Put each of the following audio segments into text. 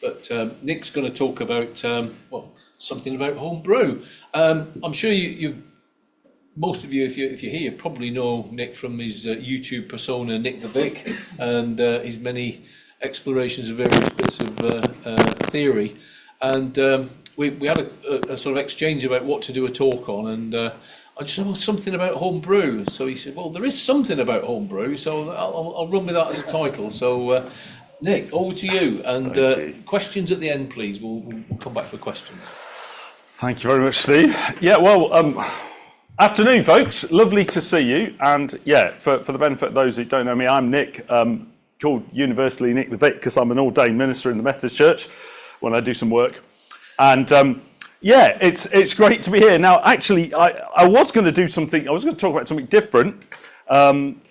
But Nick's going to talk about well, something about homebrew. I'm sure most of you, if you're here, probably know Nick from his YouTube persona, Nick the Vic, and his many explorations of various bits of theory. And we had a sort of exchange about what to do a talk on, and I just said, well, something about homebrew. So he said, well, there is something about homebrew, so I'll run with that as a title. So Nick, over to you, and questions at the end, please. We'll come back for questions. Thank you very much, Steve. Yeah, well, afternoon, folks. Lovely to see you. And yeah, for the benefit of those who don't know me, I'm Nick, called universally Nick the Vic because I'm an ordained minister in the Methodist Church when I do some work. And yeah, it's great to be here. Now, actually, I was going to do something. I was going to talk about something different, but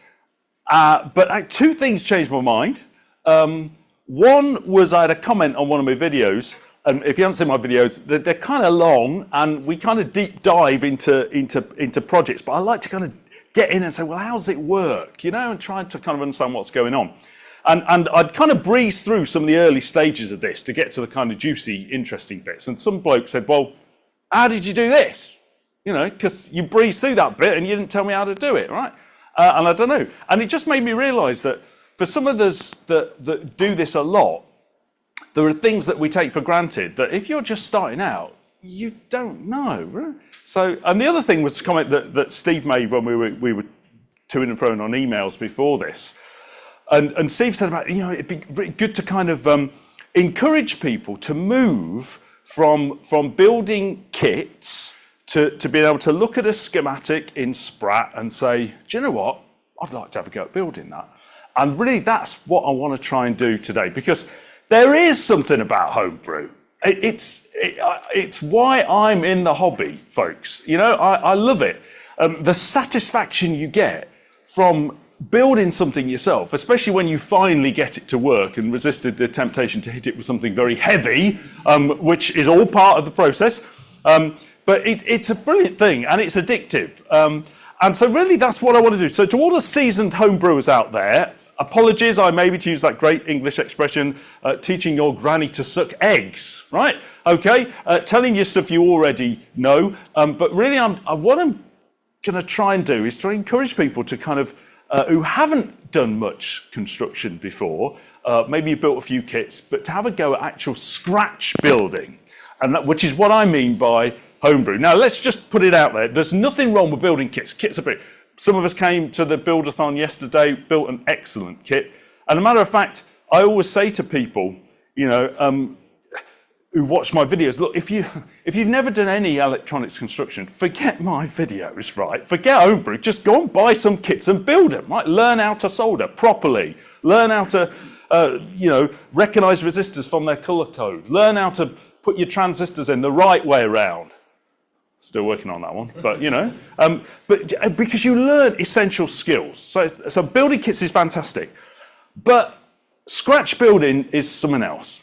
two things changed my mind. One was I had a comment on one of my videos, and if you haven't seen my videos, they're kind of long, and we kind of deep dive into projects. But I like to kind of get in and say, well, how does it work? You know, and try to kind of understand what's going on. And I'd kind of breeze through some of the early stages of this to get to the kind of juicy, interesting bits. And some bloke said, well, how did you do this? You know, because you breezed through that bit and you didn't tell me how to do it, right? And I don't know. And it just made me realise that for some of us that do this a lot, there are things that we take for granted that if you're just starting out, you don't know, right? So, and the other thing was a comment that Steve made when we were to-ing and fro-ing on emails before this. And Steve said about, you know, it'd be really good to kind of encourage people to move from building kits to being able to look at a schematic in Sprat and say, do you know what? I'd like to have a go at building that. And really, that's what I want to try and do today, because there is something about homebrew. It's why I'm in the hobby, folks. You know, I love it. The satisfaction you get from building something yourself, especially when you finally get it to work and resisted the temptation to hit it with something very heavy, which is all part of the process. But it's a brilliant thing, and it's addictive. And so really that's what I want to do. So to all the seasoned homebrewers out there, apologies, I maybe to use that great English expression, teaching your granny to suck eggs, right? Okay, telling you stuff you already know. But really what I'm going to try and do is to encourage people to kind of who haven't done much construction before, maybe you built a few kits, but to have a go at actual scratch building, and which is what I mean by homebrew. Now, let's just put it out there. There's nothing wrong with building kits. Kits are big. Some of us came to the Build-a-thon yesterday, built an excellent kit. And a matter of fact, I always say to people, you know, who watch my videos, look, if you've never done any electronics construction, forget my videos, right? Forget homebrew, just go and buy some kits and build them, right? Learn how to solder properly. Learn how to, you know, recognize resistors from their color code. Learn how to put your transistors in the right way around. Still working on that one, but you know, but because you learn essential skills. So building kits is fantastic, but scratch building is something else,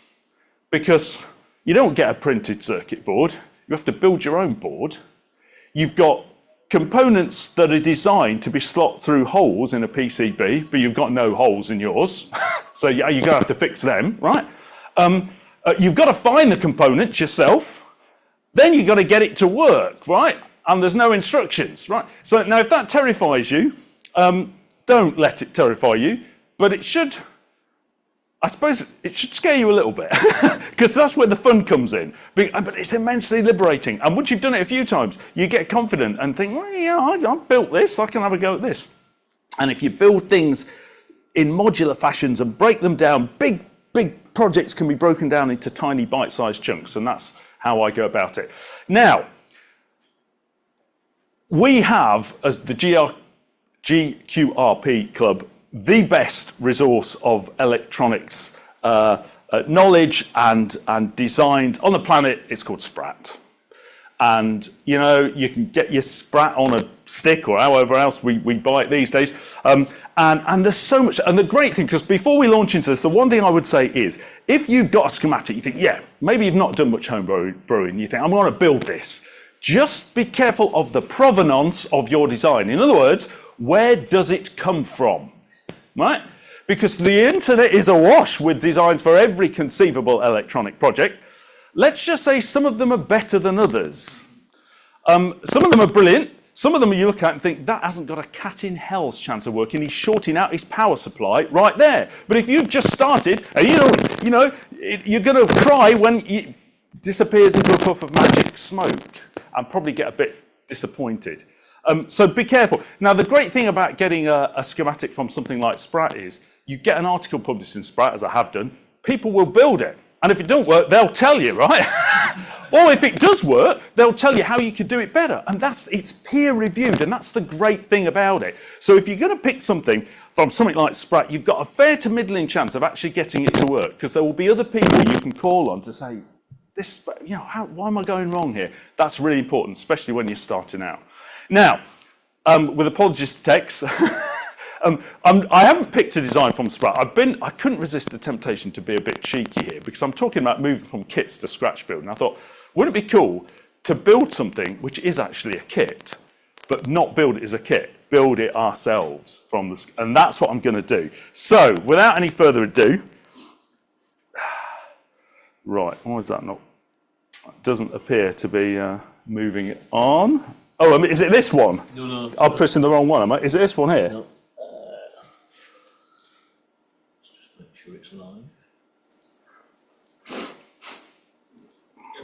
because you don't get a printed circuit board. You have to build your own board. You've got components that are designed to be slot through holes in a PCB, but you've got no holes in yours. So you're going to have to fix them, right? You've got to find the components yourself. Then you've got to get it to work, right? And there's no instructions, right? So now if that terrifies you, don't let it terrify you, but it should, I suppose it should scare you a little bit, because that's where the fun comes in. But it's immensely liberating. And once you've done it a few times, you get confident and think, well, yeah, I built this, I can have a go at this. And if you build things in modular fashions and break them down, big projects can be broken down into tiny bite-sized chunks, and that's how I go about it. Now, we have, as the G-QRP Club, the best resource of electronics knowledge and designs on the planet. It's called Sprat. And, you know, you can get your Sprat on a stick or however else we buy it these days. And there's so much. And the great thing, because before we launch into this, the one thing I would say is, if you've got a schematic, you think, yeah, maybe you've not done much home brewing, you think, I'm going to build this. Just be careful of the provenance of your design. In other words, where does it come from, right? because the internet is awash with designs for every conceivable electronic project. Let's just say some of them are better than others. Some of them are brilliant. Some of them you look at and think, that hasn't got a cat in hell's chance of working. He's shorting out his power supply right there. But if you've just started, and you're going to cry when it disappears into a puff of magic smoke and probably get a bit disappointed. So be careful. Now, the great thing about getting a schematic from something like Sprat is you get an article published in Sprat, as I have done, people will build it. And if it don't work, they'll tell you, right? Or if it does work, they'll tell you how you could do it better. And it's peer reviewed, and that's the great thing about it. So if you're going to pick something from something like Sprat, you've got a fair to middling chance of actually getting it to work, because there will be other people you can call on to say, why am I going wrong here? That's really important, especially when you're starting out. Now, with apologies to Tex, I haven't picked a design from Sprat. I couldn't resist the temptation to be a bit cheeky here, because I'm talking about moving from kits to scratch build. And I thought, wouldn't it be cool to build something which is actually a kit, but not build it as a kit, build it ourselves and that's what I'm going to do. So, without any further ado, right, why is that not? It doesn't appear to be moving it on. Oh, is it this one? No. I'm pressing the wrong one, am I? Is it this one here? No. Sure it's live. Can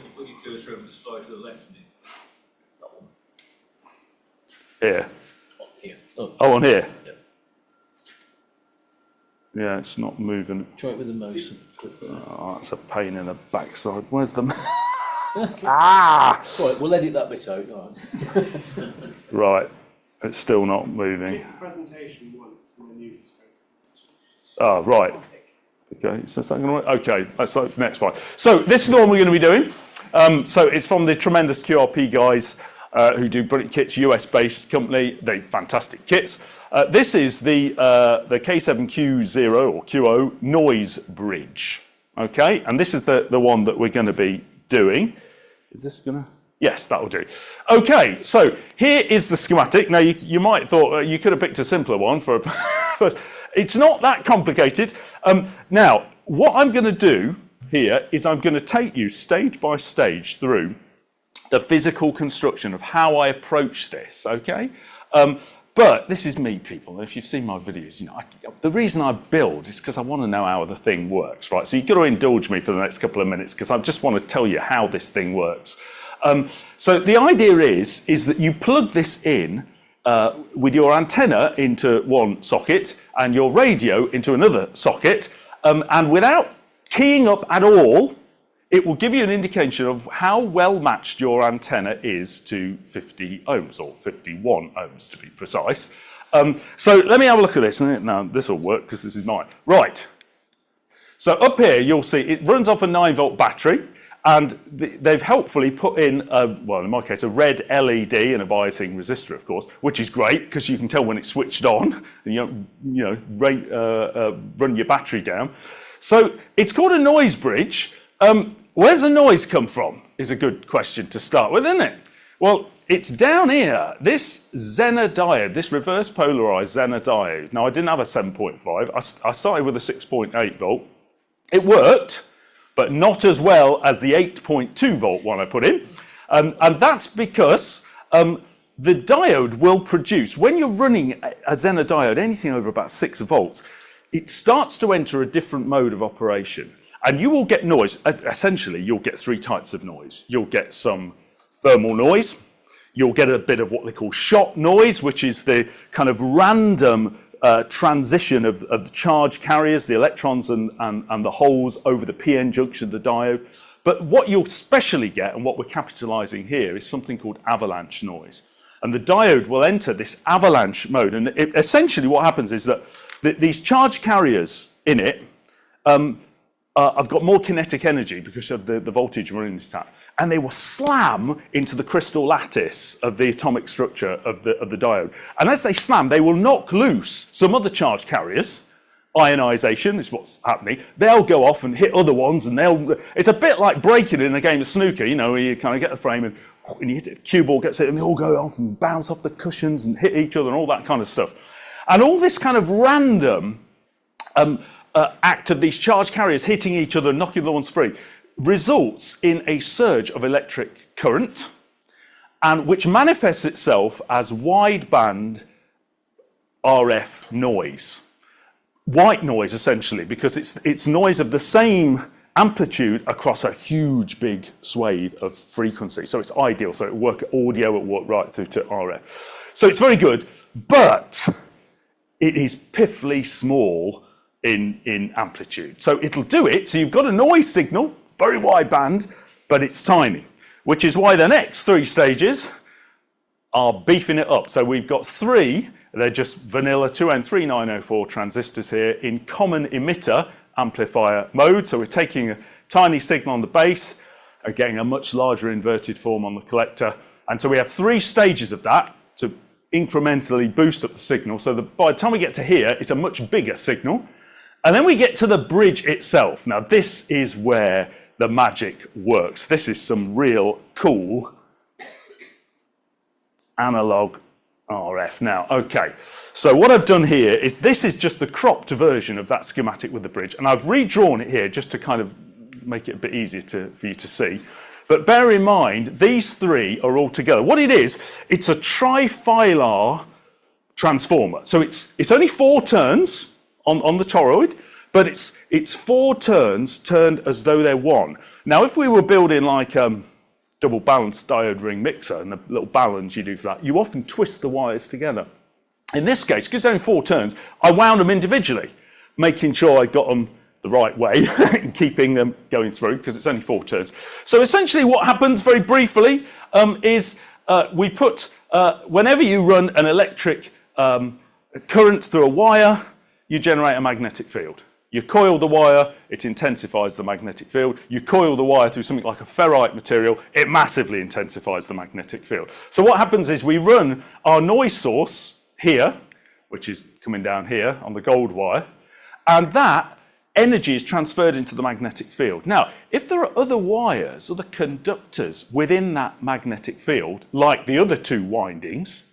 you put your cursor over the slide to the left, Nick? That one. Here. On here. Oh, Oh, on here? yeah. Yeah, it's not moving. Try it with the mouse. And click it. Oh, that's a pain in the backside. Where's the... Ah! Right, we'll edit that bit out. All right. Right, it's still not moving. Click the presentation once and then use the space. Oh, right. Okay, so is that going to work? Okay, that's the next one. So this is the one we're going to be doing. So it's from the tremendous QRP guys who do brilliant kits, US-based company. They fantastic kits. This is the K7Q0 or QO noise bridge. Okay, and this is the one that we're going to be doing. Is this going to? Yes, that will do. Okay, so here is the schematic. Now you might have thought you could have picked a simpler one for first. It's not that complicated. Now, what I'm going to do here is I'm going to take you stage by stage through the physical construction of how I approach this, okay? But this is me, people, and if you've seen my videos, the reason I build is because I want to know how the thing works, right? So you've got to indulge me for the next couple of minutes because I just want to tell you how this thing works. So the idea is that you plug this in with your antenna into one socket and your radio into another socket, and without keying up at all, it will give you an indication of how well matched your antenna is to 50 ohms, or 51 ohms to be precise. So let me have a look at this. Now, this will work because this is mine. Right. So up here, you'll see it runs off a 9-volt battery, and they've helpfully put in, well, in my case, a red LED and a biasing resistor, of course, which is great because you can tell when it's switched on, and run your battery down. So it's called a noise bridge. Where's the noise come from is a good question to start with, isn't it? Well, it's down here, this Zener diode, this reverse polarized Zener diode. Now, I didn't have a 7.5. I started with a 6.8 volt. It worked, but not as well as the 8.2 volt one I put in. And that's because the diode will produce, when you're running a Zener diode, anything over about 6 volts, it starts to enter a different mode of operation. And you will get noise. Essentially, you'll get 3 types of noise. You'll get some thermal noise. You'll get a bit of what they call shot noise, which is the kind of random transition of the charge carriers, the electrons and the holes over the PN junction of the diode. But what you'll especially get, and what we're capitalizing here, is something called avalanche noise. And the diode will enter this avalanche mode. And essentially what happens is that these charge carriers in it, I've got more kinetic energy because of the voltage running this tap, and they will slam into the crystal lattice of the atomic structure of the diode. And as they slam, they will knock loose some other charge carriers. Ionization is what's happening. They'll go off and hit other ones, and it's a bit like breaking in a game of snooker, where you kind of get the frame and you hit it, cue ball gets hit, and they all go off and bounce off the cushions and hit each other and all that kind of stuff. And all this kind of random act of these charge carriers hitting each other and knocking the ones free results in a surge of electric current, and which manifests itself as wideband RF noise. White noise, essentially, because it's noise of the same amplitude across a huge big swathe of frequency. So it's ideal. So it'll work at audio, it'll work right through to RF. So it's very good, but it is piffly small in amplitude. So it'll do it. So you've got a noise signal, very wide band, but it's tiny, which is why the next 3 stages are beefing it up. So we've got 3, they're just vanilla 2N3904 transistors here in common emitter amplifier mode. So we're taking a tiny signal on the base and getting a much larger inverted form on the collector. And so we have 3 stages of that to incrementally boost up the signal. So that by the time we get to here, it's a much bigger signal. And then we get to the bridge itself. Now this is where the magic works. This is some real cool analog RF. Now, okay, so what I've done here is this is just the cropped version of that schematic with the bridge, and I've redrawn it here just to kind of make it a bit easier for you to see. But bear in mind, these 3 are all together. What it is, it's a trifilar transformer. So it's only 4 turns on the toroid, but it's 4 turns turned as though they're 1. Now, if we were building like double balanced diode ring mixer and the little balance you do for that, you often twist the wires together. In this case, because it's only 4 turns, I wound them individually, making sure I got them the right way and keeping them going through, because it's only 4 turns. So essentially what happens very briefly is we put, whenever you run an electric current through a wire, you generate a magnetic field. You coil the wire, it intensifies the magnetic field. You coil the wire through something like a ferrite material, it massively intensifies the magnetic field. So what happens is we run our noise source here, which is coming down here on the gold wire, and that energy is transferred into the magnetic field. Now, if there are other wires, other conductors within that magnetic field, like the other 2 windings,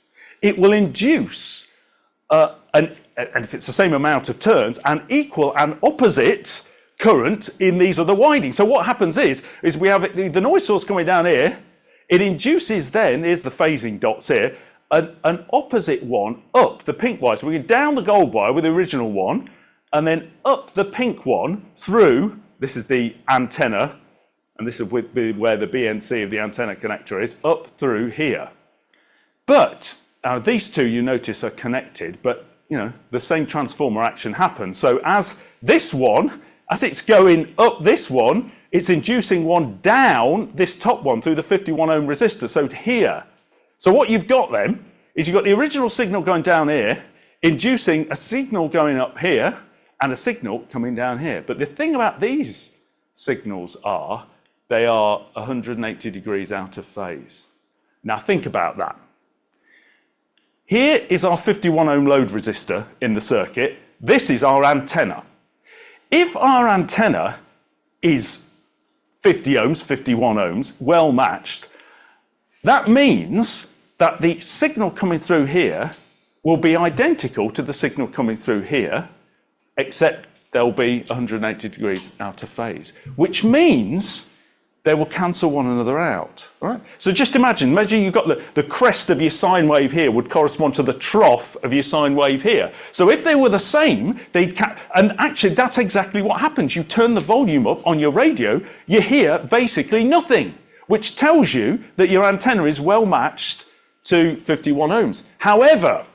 it will induce and if it's the same amount of turns, an equal and opposite current in these other windings. So what happens is we have the noise source coming down here, it induces then, here's the phasing dots here, an opposite one up the pink wire. So we go down the gold wire with the original one, and then up the pink one through, this is the antenna, and this is where the BNC of the antenna connector is, up through here. But these 2 you notice are connected, but you know, the same transformer action happens. So as this one, as it's going up this one, it's inducing one down this top one through the 51 ohm resistor, so to here. So what you've got then is you've got the original signal going down here, inducing a signal going up here, and a signal coming down here. But the thing about these signals are, they are 180 degrees out of phase. Now think about that. Here is our 51 ohm load resistor in the circuit. This is our antenna. If our antenna is 50 ohms, 51 ohms, well matched, that means that the signal coming through here will be identical to the signal coming through here, except they'll be 180 degrees out of phase, which means they will cancel one another out. All right? So just imagine you've got the crest of your sine wave here would correspond to the trough of your sine wave here. So if they were the same, and actually that's exactly what happens. You turn the volume up on your radio, you hear basically nothing, which tells you that your antenna is well matched to 51 ohms. However,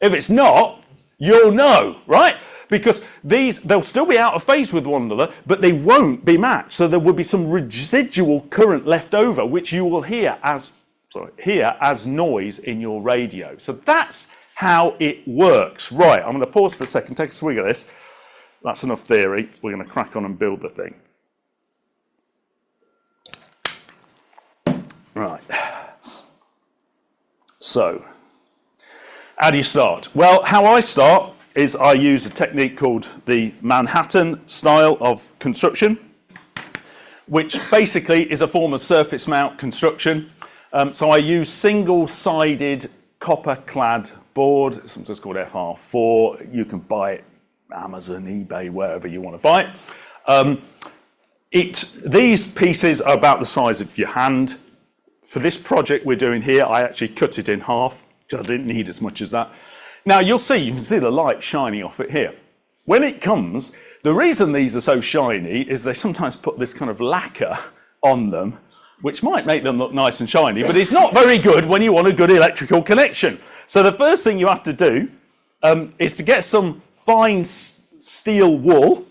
if it's not, you'll know, right? Because they'll still be out of phase with one another, but they won't be matched. So there will be some residual current left over, which you will hear as noise in your radio. So that's how it works. Right, I'm going to pause for a second, take a swig of this. That's enough theory. We're going to crack on and build the thing. Right. So, how do you start? Well, how I start is I use a technique called the Manhattan style of construction, which basically is a form of surface mount construction. So I use single-sided copper-clad board, sometimes called FR4. You can buy it Amazon, eBay, wherever you want to buy it. These pieces are about the size of your hand. For this project we're doing here, I actually cut it in half because I didn't need as much as that. Now you can see the light shining off it here. When it comes, the reason these are so shiny is they sometimes put this kind of lacquer on them, which might make them look nice and shiny, but it's not very good when you want a good electrical connection. So the first thing you have to do is to get some fine steel wool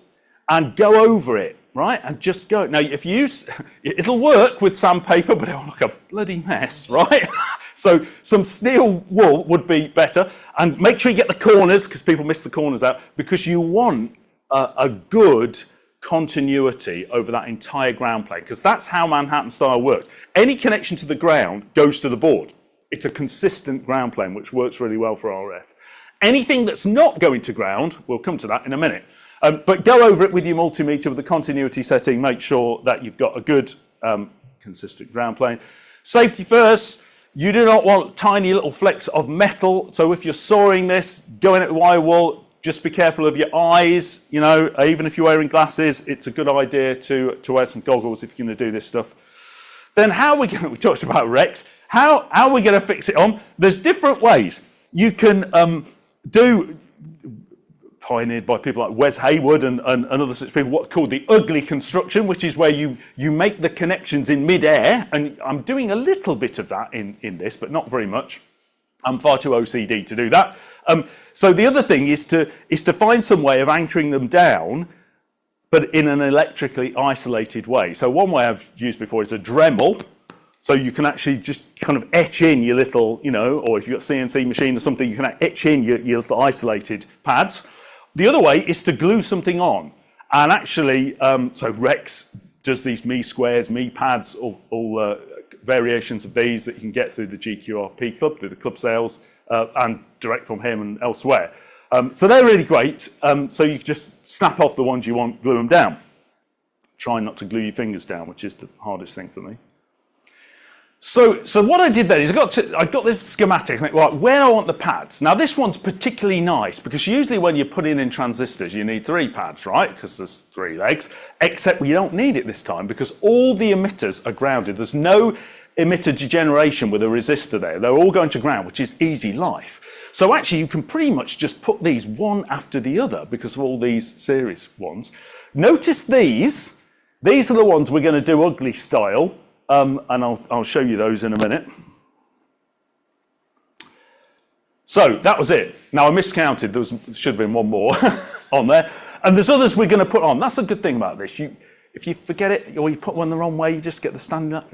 and go over it, right? And just go. Now, if you use, it'll work with sandpaper, but it'll look a bloody mess, right? So some steel wool would be better. And make sure you get the corners, because people miss the corners out, because you want a good continuity over that entire ground plane, because that's how Manhattan style works. Any connection to the ground goes to the board. It's a consistent ground plane, which works really well for RF. Anything that's not going to ground, we'll come to that in a minute, but go over it with your multimeter with the continuity setting, make sure that you've got a good consistent ground plane. Safety first, you do not want tiny little flecks of metal, so if you're sawing this, go in at the wire wall, just be careful of your eyes, you know, even if you're wearing glasses, it's a good idea to wear some goggles if you're going to do this stuff. Then how are we going to, we talked about Rex, how are we going to fix it on? There's different ways. You can do, pioneered by people like Wes Hayward and other such people, what's called the ugly construction, which is where you make the connections in mid-air, and I'm doing a little bit of that in this, but not very much. I'm far too OCD to do that. So the other thing is to find some way of anchoring them down, but in an electrically isolated way. So one way I've used before is a Dremel. So you can actually just kind of etch in your little, you know, or if you've got a CNC machine or something, you can etch in your little isolated pads. The other way is to glue something on. And actually, so Rex does these me squares, me pads, all variations of these that you can get through the G-QRP club, through the club sales, and direct from him and elsewhere. So they're really great. So you can just snap off the ones you want, glue them down. Try not to glue your fingers down, which is the hardest thing for me. So what I did then is I got this schematic, right, where I want the pads. Now this one's particularly nice because usually when you're putting in transistors you need 3 pads, right, because there's 3 legs, except we don't need it this time because all the emitters are grounded. There's no emitter degeneration with a resistor there. They're all going to ground, which is easy life. So actually you can pretty much just put these one after the other because of all these series ones. Notice these are the ones we're going to do ugly style. And I'll show you those in a minute. So that was it. Now I miscounted. There should have been one more on there. And there's others we're going to put on. That's a good thing about this. If you forget it or you put one the wrong way, you just get the standing up,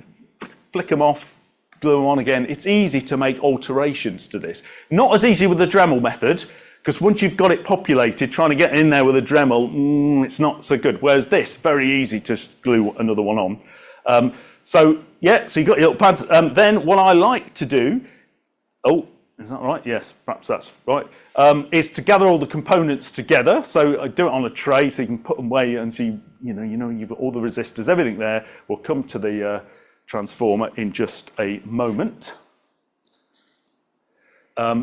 flick them off, glue them on again. It's easy to make alterations to this. Not as easy with the Dremel method, because once you've got it populated, trying to get in there with a Dremel, it's not so good. Whereas this, very easy to glue another one on. So yeah, so you've got your little pads. Then what I like to do, is that right? Yes, perhaps that's right, is to gather all the components together. So I do it on a tray so you can put them away and see, you know, you've got all the resistors, everything there. We'll come to the transformer in just a moment.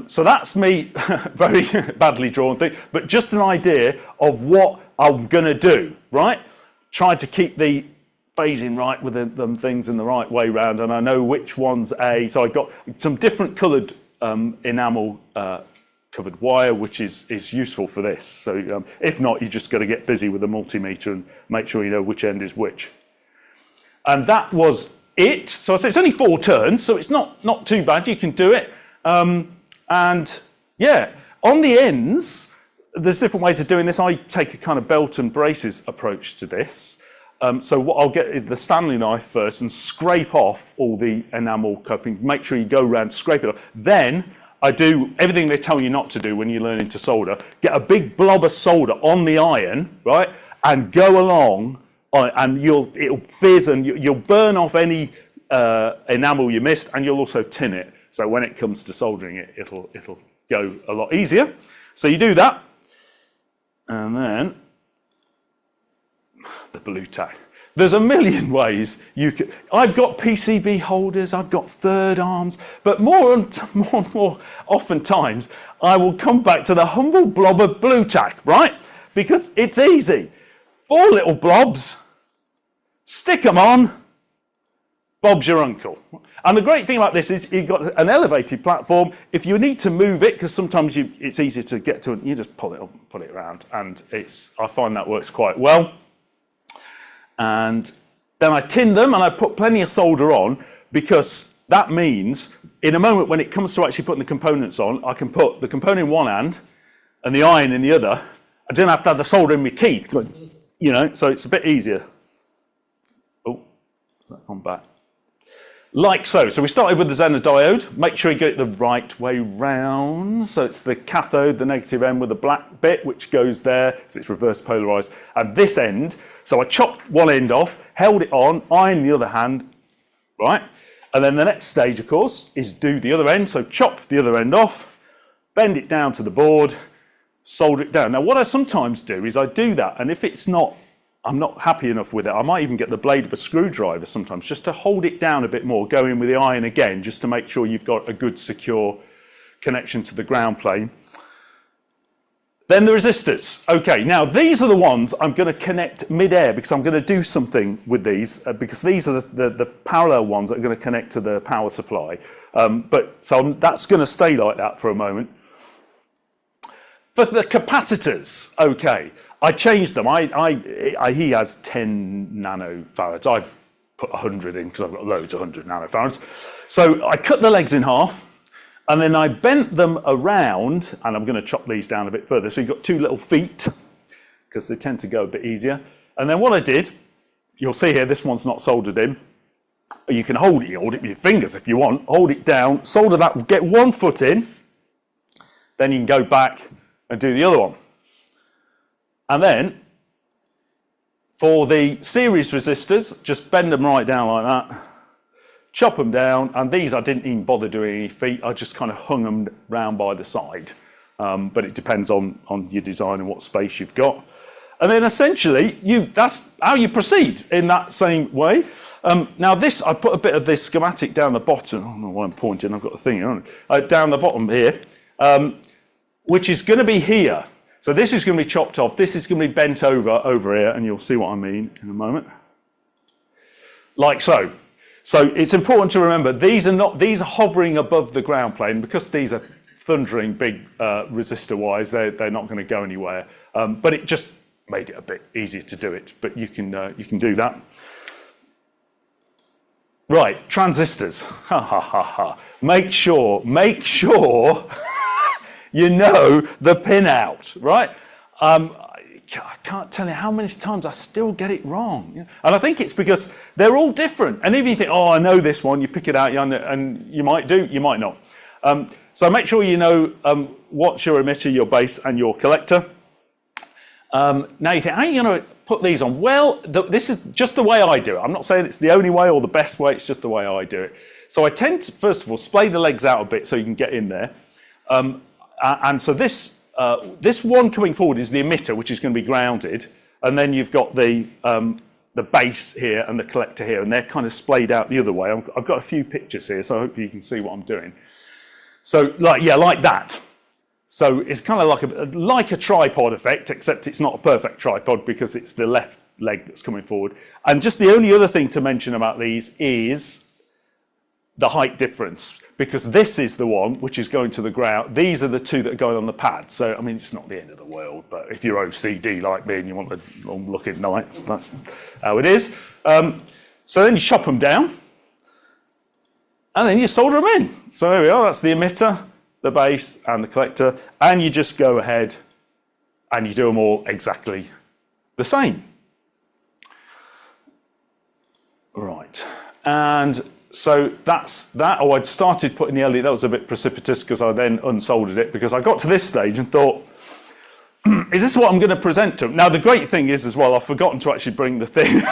So that's me, very badly drawn thing, but just an idea of what I'm going to do, right? Trying to keep the phasing right with them things in the right way round, and I know which one's so I got some different coloured enamel covered wire, which is useful for this. So if not, you just got to get busy with the multimeter and make sure you know which end is which. And that was it. So I said it's only 4 turns, so it's not too bad. You can do it. And yeah, on the ends, there's different ways of doing this. I take a kind of belt and braces approach to this. So what I'll get is the Stanley knife first and scrape off all the enamel coping. Make sure you go around, scrape it off. Then I do everything they tell you not to do when you're learning to solder. Get a big blob of solder on the iron, right, and go along, and it'll fizz and you'll burn off any enamel you missed, and you'll also tin it. So when it comes to soldering it, it'll go a lot easier. So you do that, and then the blue tack. There's a million ways you could. I've got PCB holders, I've got third arms, but more oftentimes I will come back to the humble blob of blue tack, right? because it's easy. 4 little blobs, stick them on, Bob's your uncle. And the great thing about this is you've got an elevated platform. If you need to move it, because sometimes it's easier to get to it, you just pull it up, put it around, and I find that works quite well. And then I tin them, and I put plenty of solder on, because that means in a moment when it comes to actually putting the components on, I can put the component in one hand and the iron in the other. I don't have to have the solder in my teeth, you know, so it's a bit easier. Oh, that gone back. Like so. So we started with the Zener diode. Make sure you get it the right way round. So it's the cathode, the negative end with the black bit, which goes there, so it's reverse polarized. And this end, so I chopped one end off, held it on, iron the other hand, right? And then the next stage, of course, is do the other end. So chop the other end off, bend it down to the board, solder it down. Now, what I sometimes do is I do that, and if it's not, I'm not happy enough with it, I might even get the blade of a screwdriver sometimes just to hold it down a bit more, go in with the iron again, just to make sure you've got a good secure connection to the ground plane. Then the resistors. Okay, now these are the ones I'm going to connect mid-air, because I'm going to do something with these, because these are the parallel ones that are going to connect to the power supply. So that's going to stay like that for a moment. For the capacitors, okay, I changed them. He has 10 nanofarads. I put 100 in because I've got loads of 100 nanofarads. So I cut the legs in half, and then I bent them around, and I'm going to chop these down a bit further. So you've got 2 little feet, because they tend to go a bit easier. And then what I did, you'll see here, this one's not soldered in. But you can hold it with your fingers if you want. Hold it down, solder that, get 1 foot in. Then you can go back and do the other one. And then, for the series resistors, just bend them right down like that, chop them down, and these I didn't even bother doing any feet, I just kind of hung them round by the side. But it depends on your design and what space you've got. And then essentially, that's how you proceed in that same way. Now this, I put a bit of this schematic down the bottom, I don't know why I'm pointing, I've got a thing here, down the bottom here, which is going to be here. So this is going to be chopped off, this is going to be bent over here, and you'll see what I mean in a moment. Like so. So it's important to remember, these are hovering above the ground plane, because these are thundering big resistor wires, they're not going to go anywhere. But it just made it a bit easier to do it, but you can do that. Right, transistors, ha ha ha ha. Make sure you know the pin out, right? I can't tell you how many times I still get it wrong. And I think it's because they're all different. And if you think, oh, I know this one, you pick it out, and you might do, you might not. So make sure you know what's your emitter, your base, and your collector. Now you think, how are you going to put these on? Well, this is just the way I do it. I'm not saying it's the only way or the best way, it's just the way I do it. So I tend to, first of all, splay the legs out a bit so you can get in there. And so this one coming forward is the emitter, which is going to be grounded, and then you've got the base here and the collector here, and they're kind of splayed out the other way. I've got a few pictures here, so hopefully you can see what I'm doing. So like that. So it's kind of like a tripod effect, except it's not a perfect tripod because it's the left leg that's coming forward. And just the only other thing to mention about these is the height difference, because this is the one which is going to the ground. These are the two that are going on the pad. So, I mean, it's not the end of the world, but if you're OCD like me and you want a long looking lights, that's how it is. So then you chop them down, and then you solder them in. So there we are, that's the emitter, the base, and the collector, and you just go ahead and you do them all exactly the same. Right, and so that's that. Oh, I'd started putting the LED, that was a bit precipitous because I then unsoldered it, because I got to this stage and thought, is this what I'm going to present to them? Now, the great thing is as well, I've forgotten to actually bring the thing.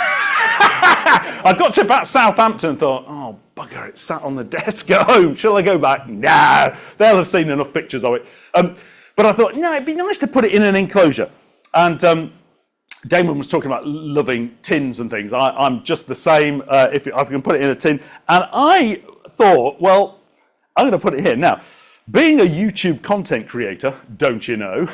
I got to about Southampton and thought, oh, bugger, it's sat on the desk at home. Shall I go back? Nah, they'll have seen enough pictures of it. But I thought, no, it'd be nice to put it in an enclosure. And Damon was talking about loving tins and things. I'm just the same, if I can put it in a tin. And I thought, well, I'm going to put it here. Now, being a YouTube content creator, don't you know,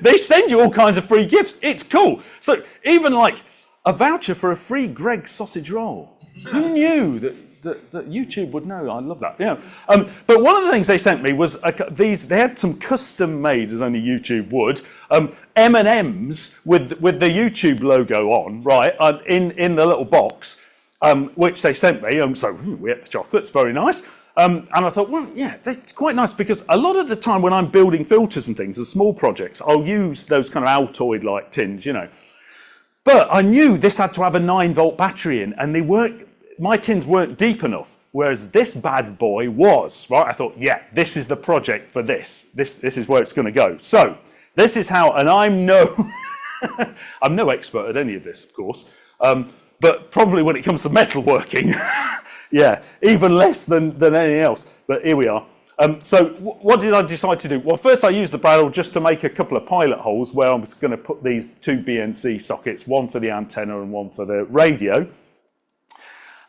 they send you all kinds of free gifts. It's cool. So even like a voucher for a free Greggs sausage roll. Who knew that YouTube would know? I love that. Yeah. But one of the things they sent me was they had some custom made, as only YouTube would, M&Ms with the YouTube logo on, right, in the little box, which they sent me. So we ate the chocolates, very nice. And I thought, well, yeah, that's quite nice, because a lot of the time when I'm building filters and things, the small projects, I'll use those kind of Altoid-like tins, you know. But I knew this had to have a 9-volt battery in, and my tins weren't deep enough, whereas this bad boy was, right? I thought, yeah, this is the project for this. This is where it's going to go. So this is how, and I'm no expert at any of this, of course, but probably when it comes to metalworking, yeah, even less than anything else. But here we are. So what did I decide to do? Well, first I used the barrel just to make a couple of pilot holes where I was going to put these 2 BNC sockets, one for the antenna and one for the radio.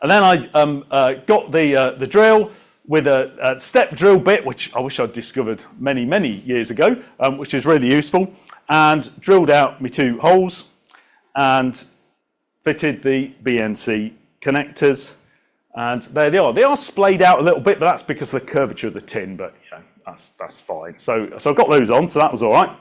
And then I got the drill with a step drill bit, which I wish I'd discovered many, many years ago, which is really useful, and drilled out my 2 holes and fitted the BNC connectors. And there they are. They are splayed out a little bit, but that's because of the curvature of the tin, but yeah, that's fine. So I got those on, so that was all right.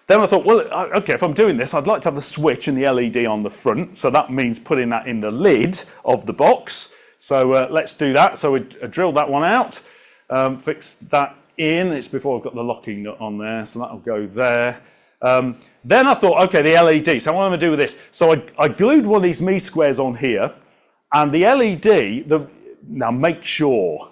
Then I thought, well, okay, if I'm doing this, I'd like to have the switch and the LED on the front, so that means putting that in the lid of the box. So let's do that. So I drilled that one out, fixed that in. It's before I've got the locking nut on there, so that'll go there. Then I thought, okay, the LED, so what am I going to do with this? So I glued one of these squares on here, and the LED, now make sure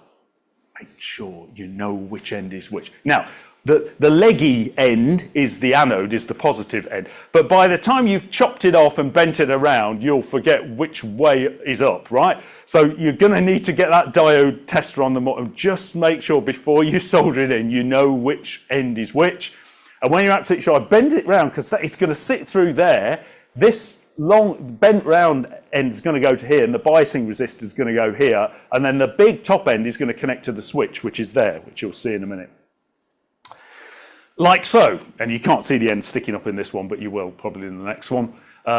you know which end is which. Now, the leggy end is the anode, is the positive end. But by the time you've chopped it off and bent it around, you'll forget which way is up, right? So you're going to need to get that diode tester on the motor. Just make sure before you solder it in, you know which end is which. And when you're absolutely sure, I bend it round because it's going to sit through there. This long bent round end is going to go to here, and the biasing resistor is going to go here, and then the big top end is going to connect to the switch, which is there, which you'll see in a minute. Like so, and you can't see the end sticking up in this one, but you will probably in the next one.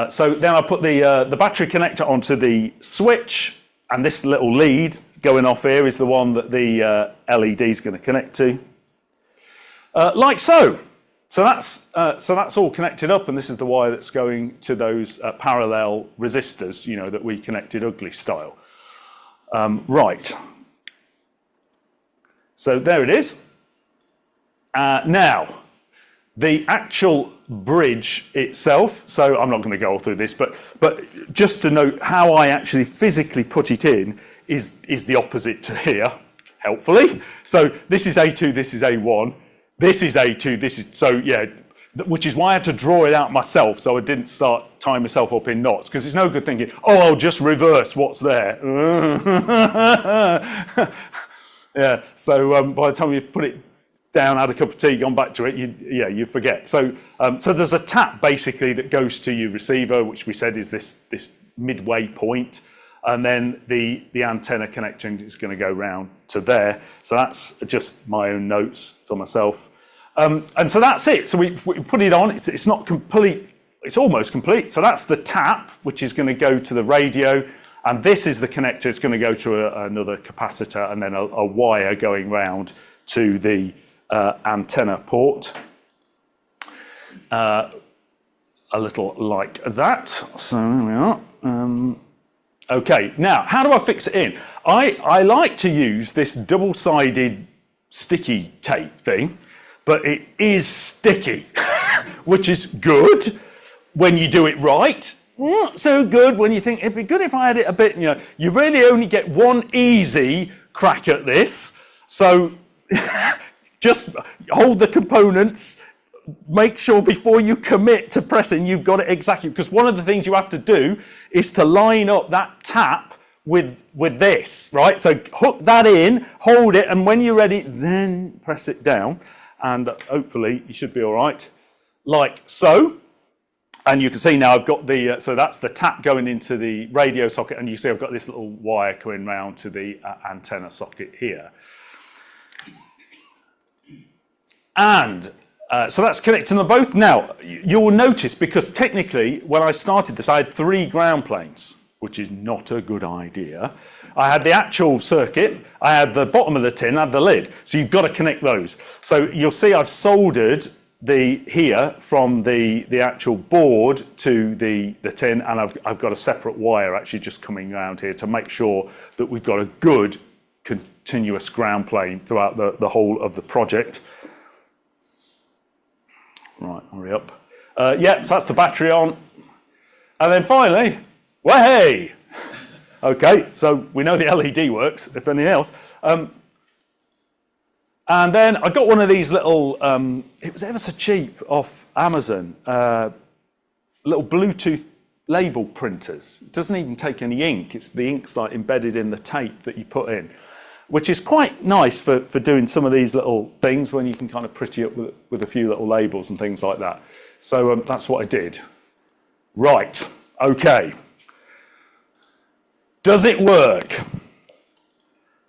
So then I put the battery connector onto the switch, and this little lead going off here is the one that the LED is going to connect to. Like so. So that's all connected up, and this is the wire that's going to those parallel resistors, you know, that we connected ugly style. Right. So there it is. Now, the actual bridge itself, so I'm not going to go all through this, but just to note how I actually physically put it in is the opposite to here, helpfully. So this is A2, this is A1. This is A2, this is, so yeah, which is why I had to draw it out myself so I didn't start tying myself up in knots, because it's no good thinking, oh, I'll just reverse what's there. Yeah, so by the time you put it down, had a cup of tea, gone back to it, you forget. So there's a tap basically that goes to your receiver, which we said is this midway point. And then the antenna connecting is going to go round to there. So that's just my own notes for myself. And so that's it. So we put it on. It's not complete. It's almost complete. So that's the tap, which is going to go to the radio. And this is the connector. It's going to go to another capacitor, and then a wire going round to the antenna port. A little like that. So there we are. Okay, now, how do I fix it in? I like to use this double-sided sticky tape thing, but it is sticky, which is good when you do it right. Not so good when you think, it'd be good if I had it a bit, you know, you really only get one easy crack at this. So just hold the components, make sure before you commit to pressing, you've got it exactly, because one of the things you have to do is to line up that tap with this, right? So hook that in, hold it, and when you're ready, then press it down, and hopefully you should be all right, like so. And you can see now I've got the, so that's the tap going into the radio socket, and you see I've got this little wire coming round to the antenna socket here. And so that's connecting them both. Now, you will notice, because technically, when I started this, I had 3 ground planes, which is not a good idea. I had the actual circuit, I had the bottom of the tin, I had the lid. So you've got to connect those. So you'll see I've soldered here from the actual board to the tin, and I've got a separate wire actually just coming around here to make sure that we've got a good continuous ground plane throughout the whole of the project. Right, hurry up. Yeah, so that's the battery on. And then finally, way! Okay, so we know the LED works, if anything else. And then I got one of these little, it was ever so cheap off Amazon, little Bluetooth label printers. It doesn't even take any ink. It's the ink's like embedded in the tape that you put in, which is quite nice for doing some of these little things when you can kind of pretty up with a few little labels and things like that. So that's what I did. Right, okay. Does it work?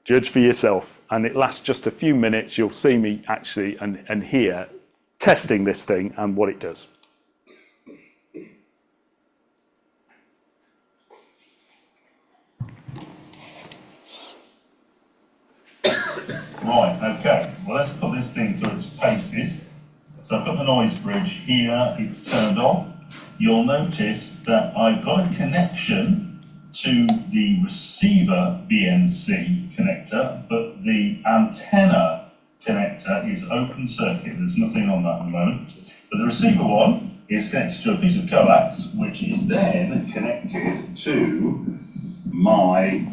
Judge for yourself. And it lasts just a few minutes. You'll see me actually and hear testing this thing and what it does. Right, okay. Well, let's put this thing through its paces. So I've got the noise bridge here. It's turned off. You'll notice that I've got a connection to the receiver BNC connector, but the antenna connector is open circuit. There's nothing on that at the moment. But the receiver one is connected to a piece of coax, which is then connected to my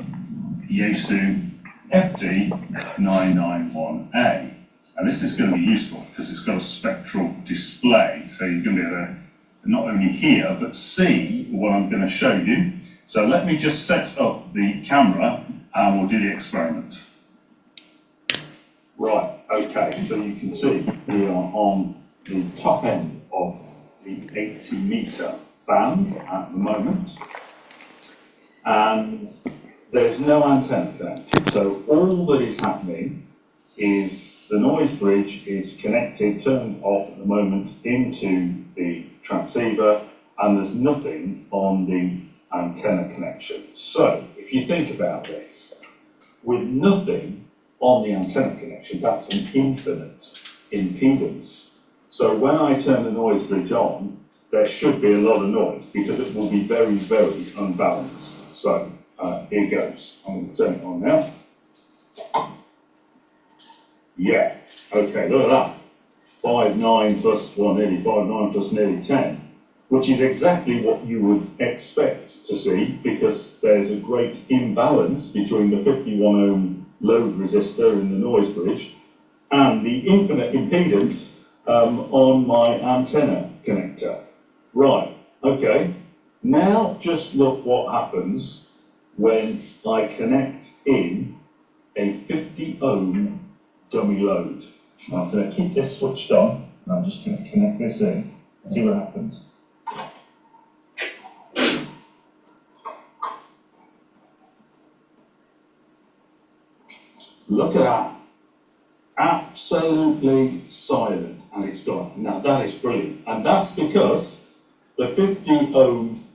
Yaesu FD991A. And this is going to be useful because it's got a spectral display. So you're going to be able to not only hear, but see what I'm going to show you. So let me just set up the camera and we'll do the experiment. Right, okay, so you can see we are on the top end of the 80-metre band at the moment. And there's no antenna connected. So all that is happening is the noise bridge is connected, turned off at the moment into the transceiver, and there's nothing on the antenna connection. So if you think about this, with nothing on the antenna connection, that's an infinite impedance. So when I turn the noise bridge on, there should be a lot of noise because it will be very, very unbalanced. So here goes. I'm going to turn it on now. Yeah, okay, look at that. 5.9 plus, well, nearly 5.9 plus nearly 10. Which is exactly what you would expect to see because there's a great imbalance between the 51 ohm load resistor in the noise bridge and the infinite impedance on my antenna connector. Right, okay. Now just look what happens when I connect in a 50 ohm dummy load. I'm going to keep this switched on and I'm just going to connect this in, see what happens. Look at that, absolutely silent, and it's gone. Now that is brilliant, and that's because the 50 ohm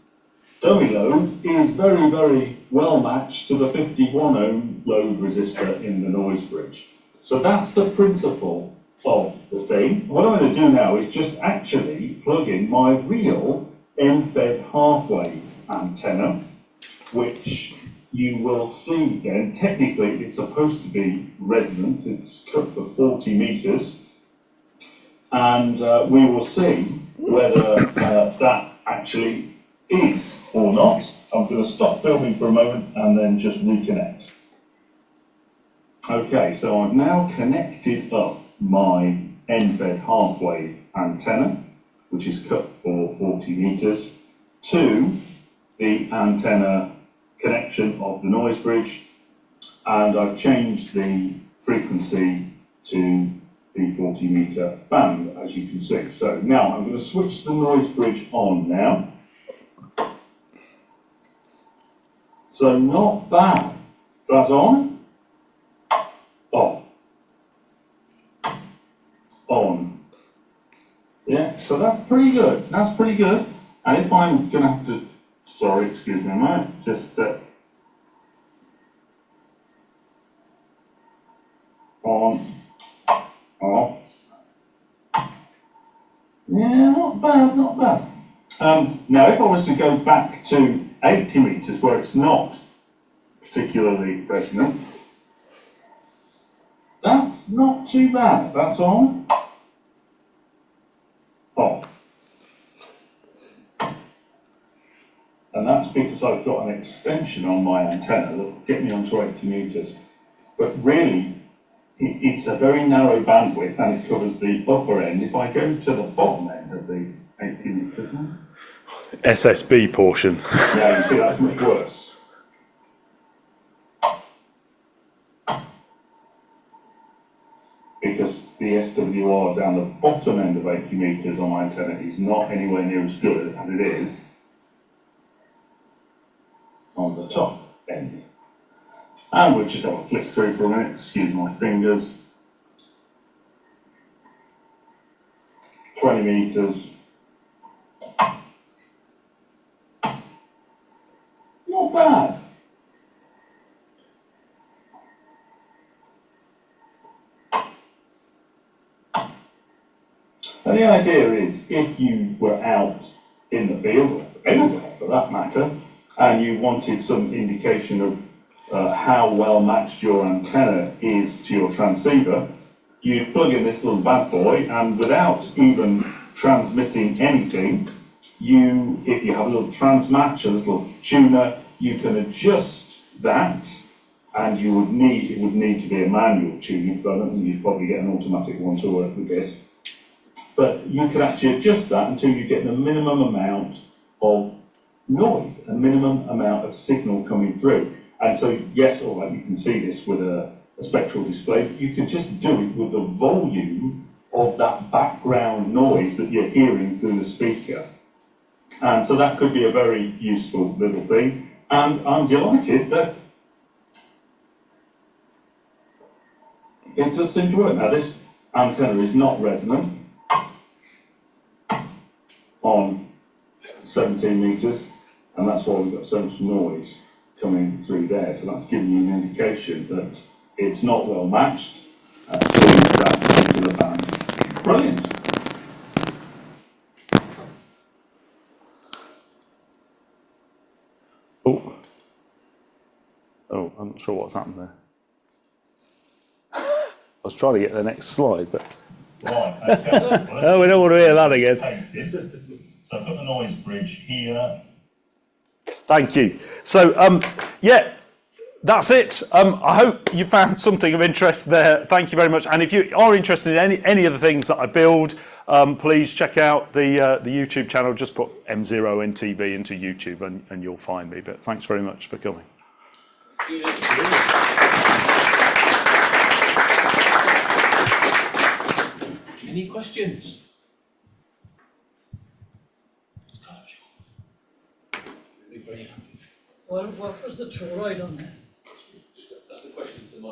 dummy load is very, very well matched to the 51 ohm load resistor in the noise bridge. So that's the principle of the thing. What I'm going to do now is just actually plug in my real end-fed half-wave antenna, which you will see then, technically it's supposed to be resonant, it's cut for 40 metres, and we will see whether that actually is or not. I'm going to stop filming for a moment and then just reconnect. Okay, so I've now connected up my end-fed half-wave antenna, which is cut for 40 metres, to the antenna connection of the noise bridge, and I've changed the frequency to the 40 metre band, as you can see. So now I'm going to switch the noise bridge on now. So not bad. That's on. Off. On. So that's pretty good. That's pretty good. And if I'm going to have to, sorry, excuse me a moment, just on, off. Yeah, not bad, not bad. Now, if I was to go back to 80 metres where it's not particularly resonant, that's not too bad. That's on. Off. And that's because I've got an extension on my antenna that will get me onto 80 metres. But really, it's a very narrow bandwidth and it covers the upper end. If I go to the bottom end of the 80 metres, SSB portion. yeah, you see that's much worse. Because the SWR down the bottom end of 80 metres on my antenna is not anywhere near as good as it is on the top end. And we'll just have a flick through for a minute, excuse my fingers. 20 metres. Not bad. And the idea is, if you were out in the field, or anywhere for that matter, and you wanted some indication of how well matched your antenna is to your transceiver, you plug in this little bad boy, and without even transmitting anything, if you have a little transmatch, a little tuner, you can adjust that, and it would need to be a manual tuning, because I don't think you'd probably get an automatic one to work with this. But you can actually adjust that until you get the minimum amount of noise, a minimum amount of signal coming through. And so, yes, all right, you can see this with a spectral display, but you can just do it with the volume of that background noise that you're hearing through the speaker. And so that could be a very useful little thing. And I'm delighted that it does seem to work. Now, this antenna is not resonant on 17 metres, and that's why we've got so much noise coming through there. So that's giving you an indication that it's not well matched to that particular band. Brilliant. Oh, I'm not sure what's happened there. I was trying to get the next slide, but... Right, okay. Oh, we don't want to hear that again. So I've got the noise bridge here. Thank you. So, yeah, that's it. I hope you found something of interest there. Thank you very much. And if you are interested in any of the things that I build, please check out the YouTube channel. Just put M0NTV into YouTube and you'll find me. But thanks very much for coming. Any questions? Well, what was the toroid on there? That's the question for the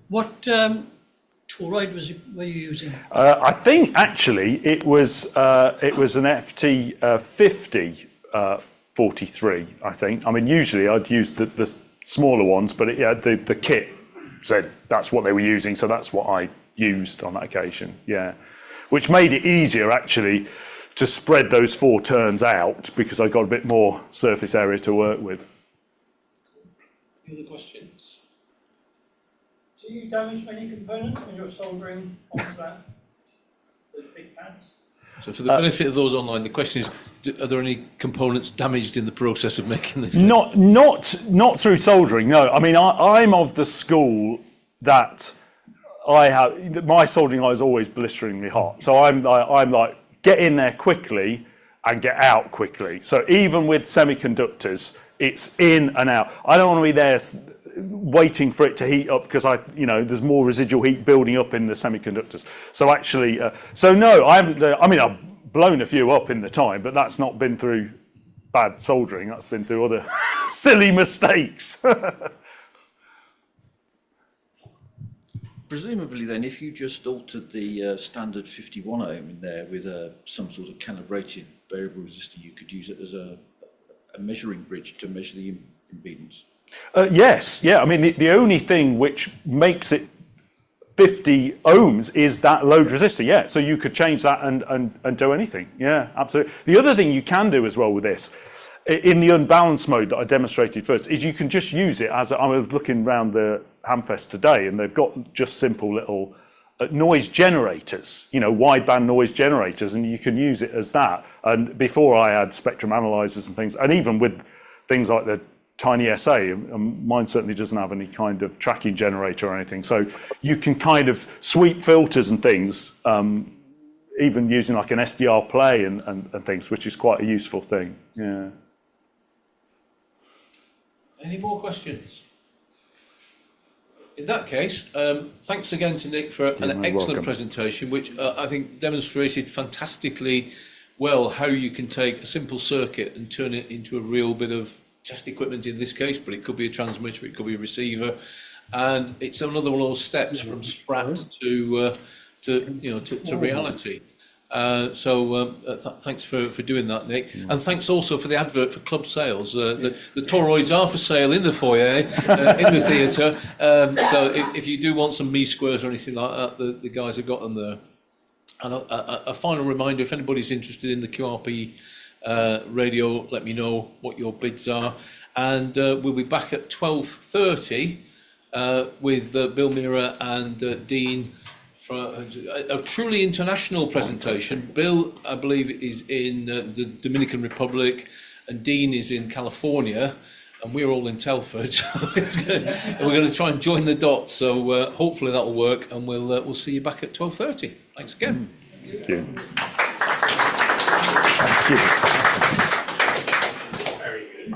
What toroid were you using? I think actually it was an FT50 43. I think. I mean, usually I'd use the smaller ones, but the kit said that's what they were using, so that's what I used on that occasion. Yeah, which made it easier actually to spread those 4 turns out because I got a bit more surface area to work with. Any other questions? Do you damage many components when you're soldering onto that? The big pads? So for the benefit of those online, the question is, are there any components damaged in the process of making this? Not through soldering, no. I mean, I'm of the school that my soldering iron is always blisteringly hot. So I'm like, get in there quickly and get out quickly. So even with semiconductors, it's in and out. I don't want to be there waiting for it to heat up because there's more residual heat building up in the semiconductors. So actually, no, I haven't. I mean, I've blown a few up in the time, but that's not been through bad soldering. That's been through other silly mistakes. Presumably then, if you just altered the standard 51 ohm in there with some sort of calibrated variable resistor, you could use it as a measuring bridge to measure the impedance. Yes, yeah. I mean, the only thing which makes it 50 ohms is that load resistor. Yeah, so you could change that and do anything. Yeah, absolutely. The other thing you can do as well with this, in the unbalanced mode that I demonstrated first, is you can just use it as I was looking around the Hamfest today, and they've got just simple little noise generators, you know, wideband noise generators, and you can use it as that. And before I had spectrum analyzers and things, and even with things like the Tiny SA, mine certainly doesn't have any kind of tracking generator or anything. So you can kind of sweep filters and things, even using like an SDR play and things, which is quite a useful thing. Yeah. Any more questions? In that case, thanks again to Nick for an excellent presentation, which I think demonstrated fantastically well how you can take a simple circuit and turn it into a real bit of test equipment in this case, but it could be a transmitter, it could be a receiver, and it's another one of those steps from sprat to reality. Thanks for doing that, Nick, and thanks also for the advert for club sales. The toroids are for sale in the foyer, in the theatre. So if you do want some squares or anything like that, the guys have got them there. And a final reminder: if anybody's interested in the QRP radio, let me know what your bids are, and we'll be back at 12:30 with Bill Mira and Dean for a truly international presentation. Bill, I believe, is in the Dominican Republic, and Dean is in California, and we're all in Telford. So we're going to try and join the dots. So hopefully that will work, and we'll see you back at 12:30. Thanks again. Thank you. Very good.